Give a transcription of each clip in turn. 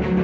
Good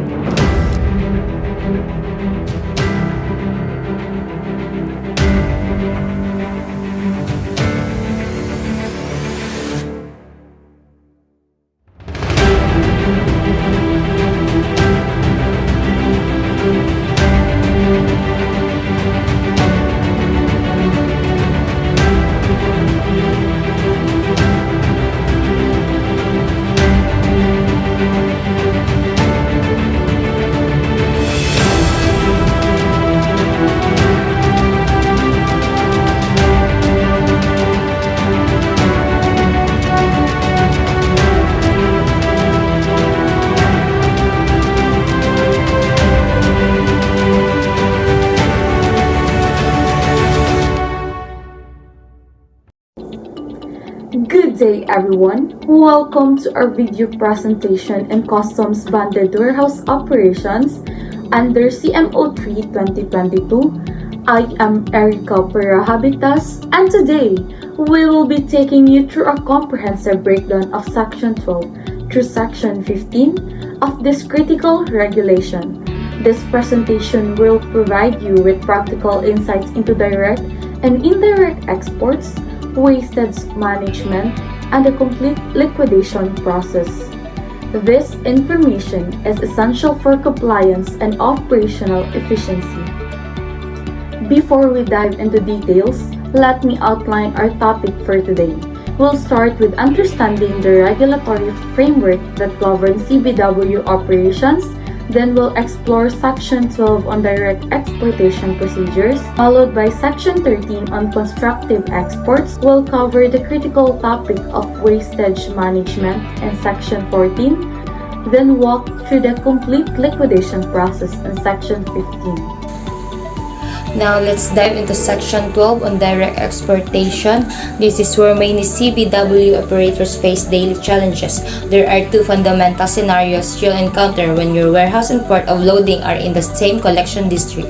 day everyone! Welcome to our video presentation in Customs Bonded Warehouse Operations under CMO 3 2022. I am Erica Habitas, and today we will be taking you through a comprehensive breakdown of Section 12 through Section 15 of this critical regulation. This presentation will provide you with practical insights into direct and indirect exports, wastage management, and the complete liquidation process. This information is essential for compliance and operational efficiency. Before we dive into details, let me outline our topic for today. We'll start with understanding the regulatory framework that governs CBW operations. Then we'll explore Section 12 on direct exportation procedures, followed by Section 13 on constructive exports. We'll cover the critical topic of wastage management in Section 14, then walk through the complete liquidation process in Section 15. Now let's dive into Section 12 on direct exportation. This is where many CBW operators face daily challenges. There are two fundamental scenarios you'll encounter when your warehouse and port of loading are in the same collection district,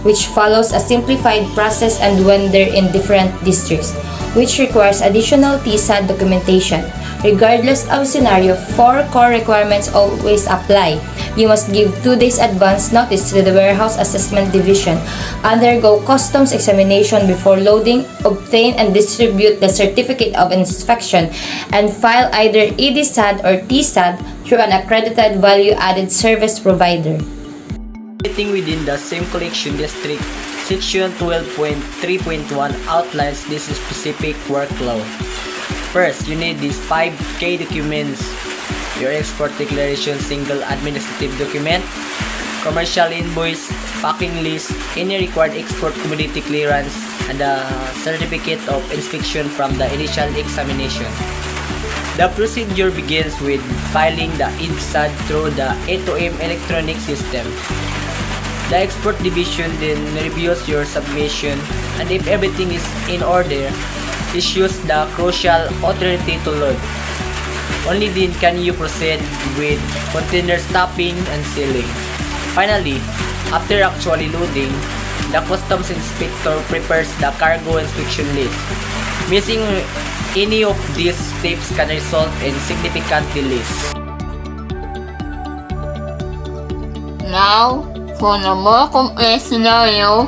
which follows a simplified process, and when they're in different districts, which requires additional TSAD documentation. Regardless of scenario, 4 core requirements always apply. You must give 2 days advance notice to the Warehouse Assessment Division, undergo customs examination before loading, obtain and distribute the Certificate of Inspection, and file either EDSAD or TSAD through an accredited value-added service provider. Operating within the same collection district, Section 12.3.1 outlines this specific workflow. First, you need these 5K documents: your export declaration, single administrative document, commercial invoice, packing list, any required export commodity clearance, and a certificate of inspection from the initial examination. The procedure begins with filing the EDSAD through the A2M electronic system. The export division then reviews your submission, and if everything is in order, issues the crucial authority to load. Only then can you proceed with container stopping and sealing. Finally, after actually loading, the customs inspector prepares the cargo inspection list. Missing any of these steps can result in significant delays. Now, for the more complex scenario,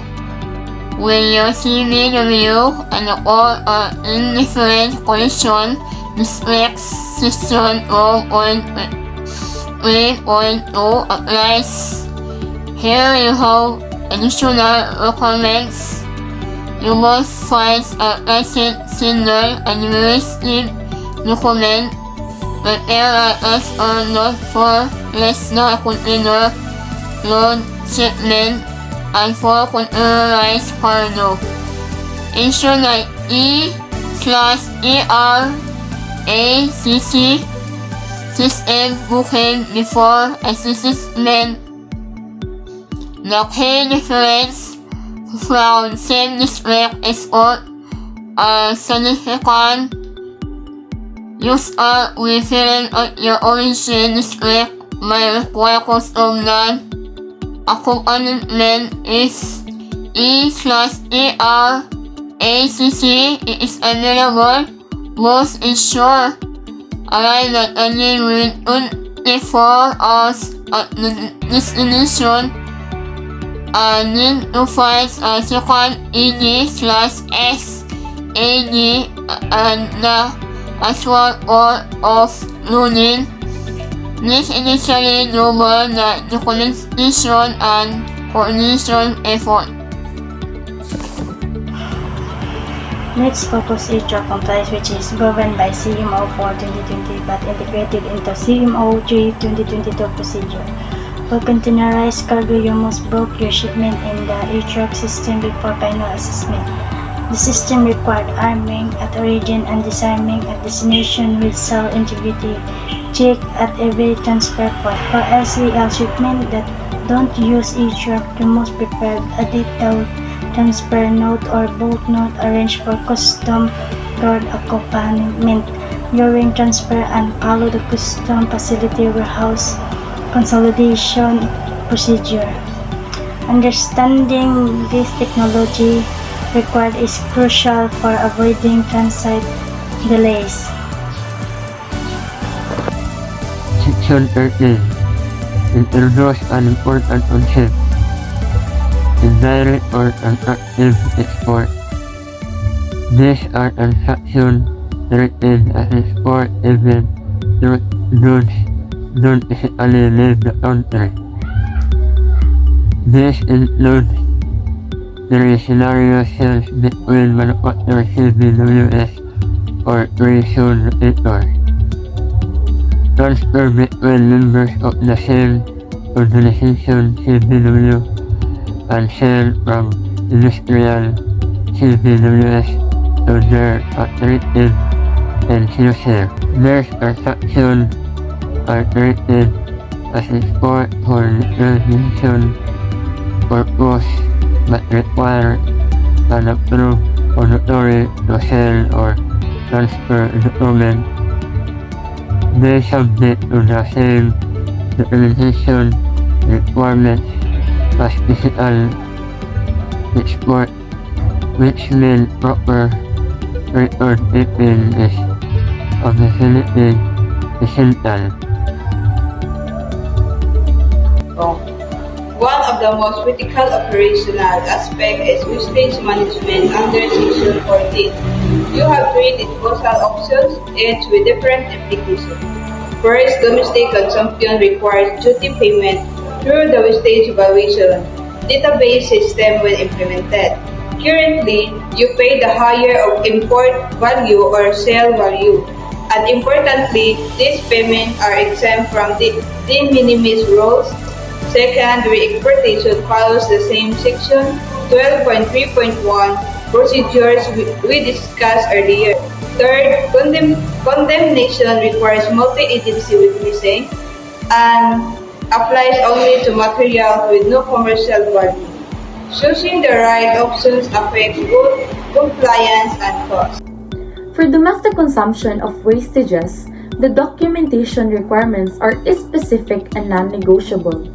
when your CBW and all are in different collision districts, Section 12.3.2 applies. Here you have additional requirements. You must find a receipt, single administrative document, when LRS are not for less than container load shipment, and for containerized cargo. Ensure that E/ER/ACC system booking before assessment. The key difference from same district export are significant. Users referring at your origin district may require custom land accompaniment is E/ER/ACC is available. Most ensure arrive at any within 24 hours destination need to find a second ED/S AD and the actual or of learning. This initially double the documentation and coordination effort. Next, focus HR compliance, which is governed by CMO 4 2020 but integrated into CMO 3 2022 procedure. For containerized cargo, you must book your shipment in the HR system before final assessment. The system required arming at origin and disarming at destination with cell integrity check at every transfer point. For LCL shipment that don't use HR, you must prepare a detailed transfer note or boat note arranged for custom guard accompaniment during transfer and follow the custom facility warehouse consolidation procedure. Understanding this technology required is crucial for avoiding transit delays. Section 13. Introduce an important concept. Indirect or attractive export. These are transactions treated as export even though goods don't physically leave the country. This includes the scenario sales between manufacturer CBWS or pre-sold repeaters. Transfer between members of the same organization CBW and sale from industrial CBWS to their attractive end user. These transactions are treated as export for recognition purpose but require an approved auditory to sell or transfer document. They subject to the same documentation requirements as physical export, which means proper record keeping is absolutely essential. One of the most critical operational aspects is wastage management under Section 14. You have three disposal options, each with different implications. First, domestic consumption requires duty payment through the wastage valuation database system when implemented. Currently, you pay the higher of import value or sale value. And importantly, these payments are exempt from the de minimis rules. Second, re-exportation follows the same section 12.3.1 procedures we discussed earlier. Third, condemnation requires multi-agency witnessing and applies only to materials with no commercial value. Choosing the right options affects both compliance and cost. For domestic consumption of wastages, the documentation requirements are specific and non-negotiable.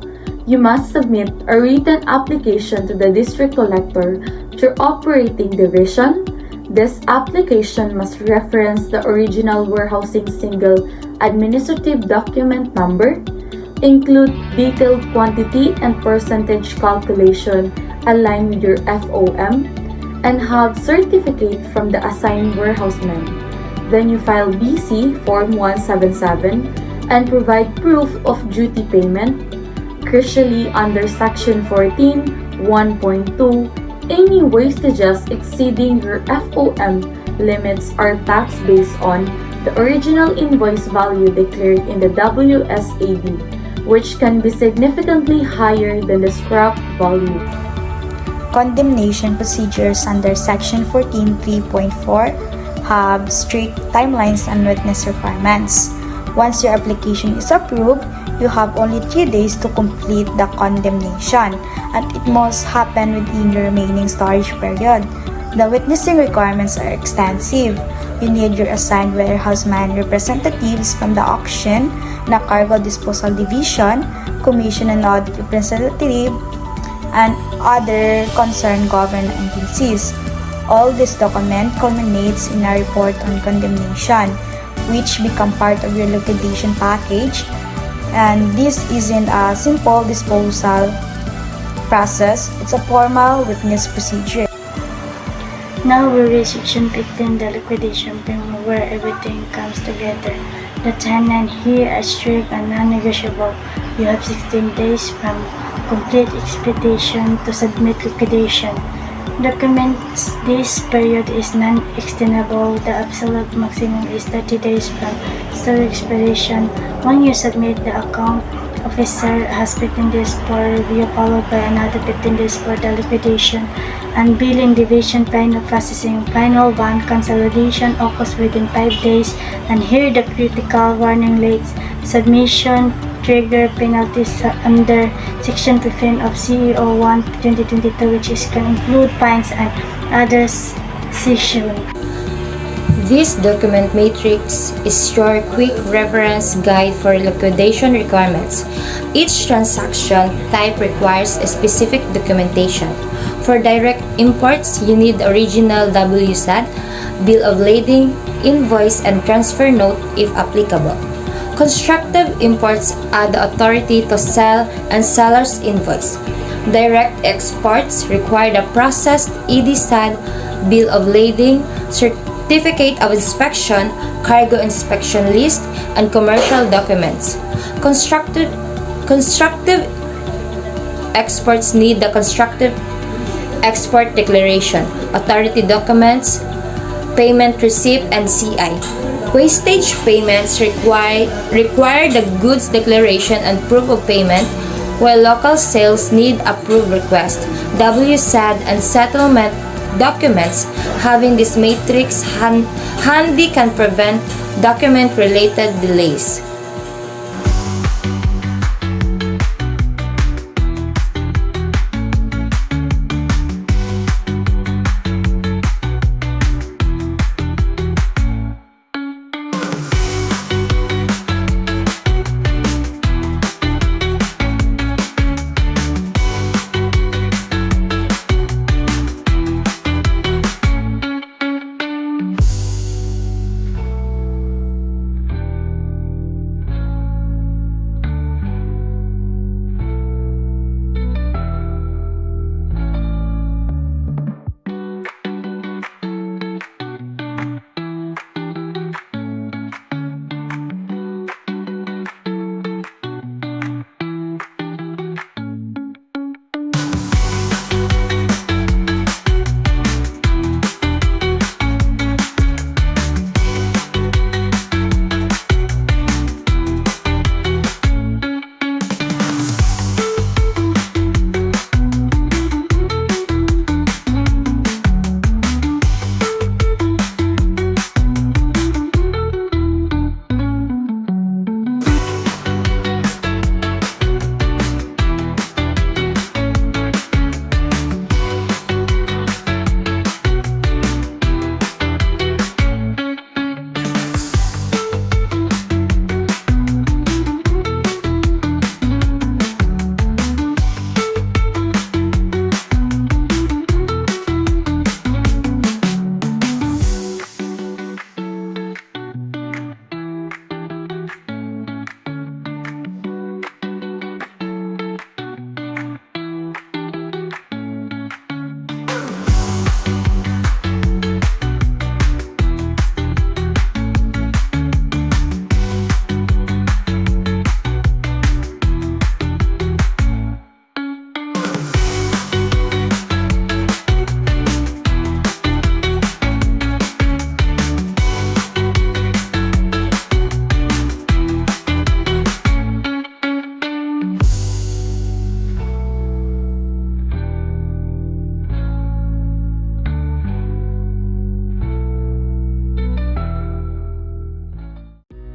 You must submit a written application to the district collector through operating division. This application must reference the original warehousing single administrative document number, include detailed quantity and percentage calculation aligned with your FOM, and have certificate from the assigned warehouseman. Then you file BC Form 177 and provide proof of duty payment. Crucially, under Section 14, 1.2, any wastages exceeding your FOM limits are taxed based on the original invoice value declared in the WSAB, which can be significantly higher than the scrap value. Condemnation procedures under Section 14.3.4 have strict timelines and witness requirements. Once your application is approved, you have only 3 days to complete the condemnation, and it must happen within the remaining storage period. The witnessing requirements are extensive. You need your assigned warehouseman representatives from the auction, the cargo disposal division, commission and audit representative, and other concerned government agencies. All this document culminates in a report on condemnation, which become part of your liquidation package And this isn't a simple disposal process, it's a formal witness procedure. Now we reach section 15, the liquidation payment, where everything comes together. The timeline here is strict and non-negotiable. You have 16 days from complete expedition to submit liquidation documents. This period is non-extendable. The absolute maximum is 30 days from store expiration. When you submit, the account officer has 15 days for review, followed by another 15 days for the liquidation and billing division final processing. Final bond consolidation occurs within 5 days, and here the critical warning late submission trigger penalties under Section 15 of CEO 1 2022, which can include fines and other sanction. This document matrix is your quick reference guide for liquidation requirements. Each transaction type requires a specific documentation. For direct imports, you need original WSAD, bill of lading, invoice, and transfer note if applicable. Constructive imports add the authority to sell and seller's invoice. Direct exports require the processed EDSAD, bill of lading, certificate of inspection, cargo inspection list, and commercial documents. Constructive exports need the constructive export declaration, authority documents, payment receipt, and CI. Wastage payments require the goods declaration and proof of payment, while local sales need a proof request, WSAD, and settlement documents. Having this matrix handy can prevent document-related delays.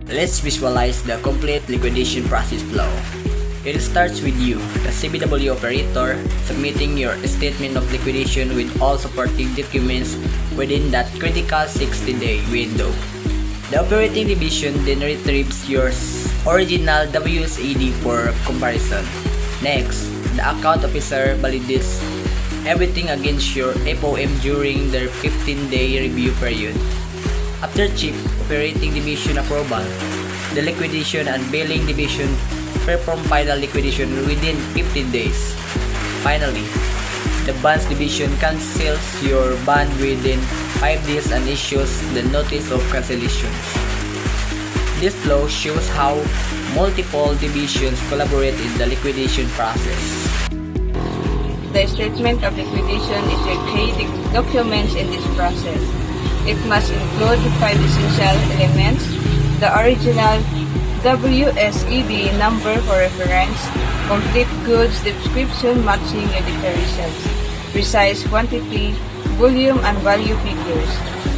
Let's visualize the complete liquidation process flow. It starts with you, the CBW operator, submitting your statement of liquidation with all supporting documents within that critical 60-day window. The operating division then retrieves your original WSAD for comparison. Next, the account officer validates everything against your FOM during their 15-day review period. After Chief Operating Division approval, the Liquidation and Billing Division perform final liquidation within 15 days. Finally, the bonds division cancels your bond within 5 days and issues the notice of cancellation. This flow shows how multiple divisions collaborate in the liquidation process. The statement of liquidation is your key documents in this process. It must include 5 essential elements: the original WSEB number for reference, complete goods description matching your declarations, precise quantity, volume and value figures,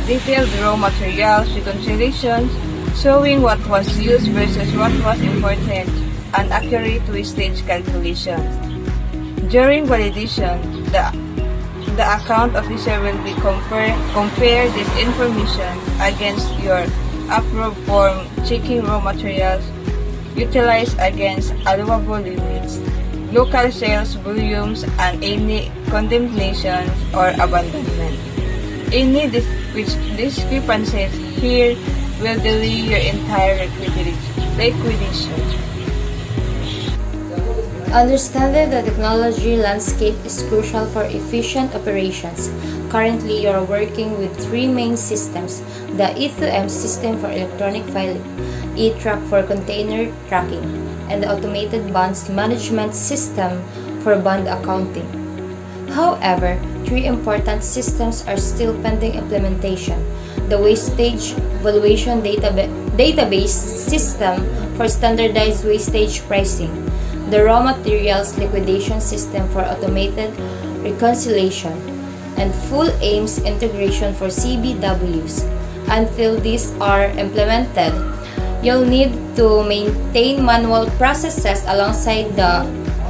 detailed raw materials reconciliations showing what was used versus what was imported, and accurate wastage calculations. During validation, the account officer will be compare this information against your approved form, checking raw materials utilized against allowable limits, local sales volumes, and any condemnation or abandonment. Any discrepancies here will delay your entire liquidation. Understanding the technology landscape is crucial for efficient operations. Currently, you are working with 3 main systems: the E2M system for electronic filing, E-Track for container tracking, and the automated bonds management system for bond accounting. However, 3 important systems are still pending implementation: the wastage valuation database system for standardized wastage pricing, the raw materials liquidation system for automated reconciliation, and full AIMS integration for CBWs. Until these are implemented, you'll need to maintain manual processes alongside the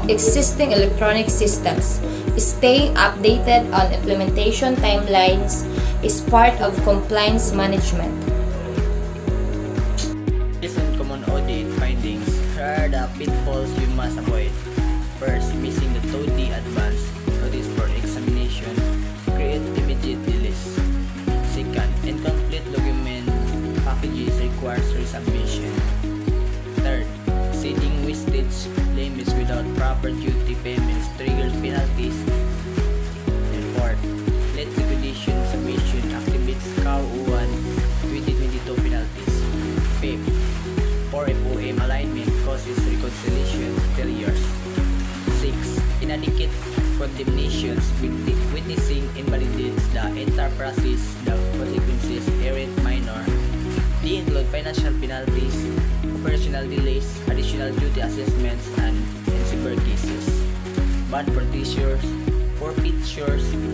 existing electronic systems. Staying updated on implementation timelines is part of compliance management. Based on common audit findings, here are the pitfalls you must avoid. First, missing the TODI advance notice for examination create immediate delays. Second, incomplete document packages requires resubmission. Third, exceeding wastage limits without proper duty payments triggers penalties. And fourth, late liquidation submission activates CAU1 2022 penalties. Fifth, poor FOM alignment causes reconciliation failures. 6. Inadequate condemnations witnessing invalidates the entire process. The consequences aren't minor. They include financial penalties, operational delays, additional duty assessments, and in severe cases, bond forfeitures,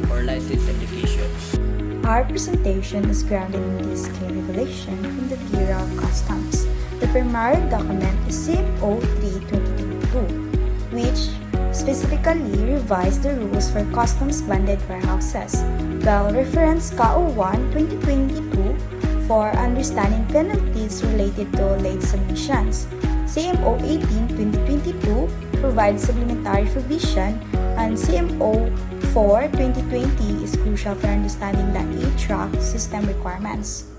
or license implications. Our presentation is grounded in this key regulation from the Bureau of Customs. The primary document is CMO 3/2022, which specifically revised the rules for customs bonded warehouses, while reference CAU1 2022 for understanding penalties related to late submissions. CMO 18/2022 provides supplementary provision, and CMO 4/2020 is crucial for understanding the E-Track system requirements.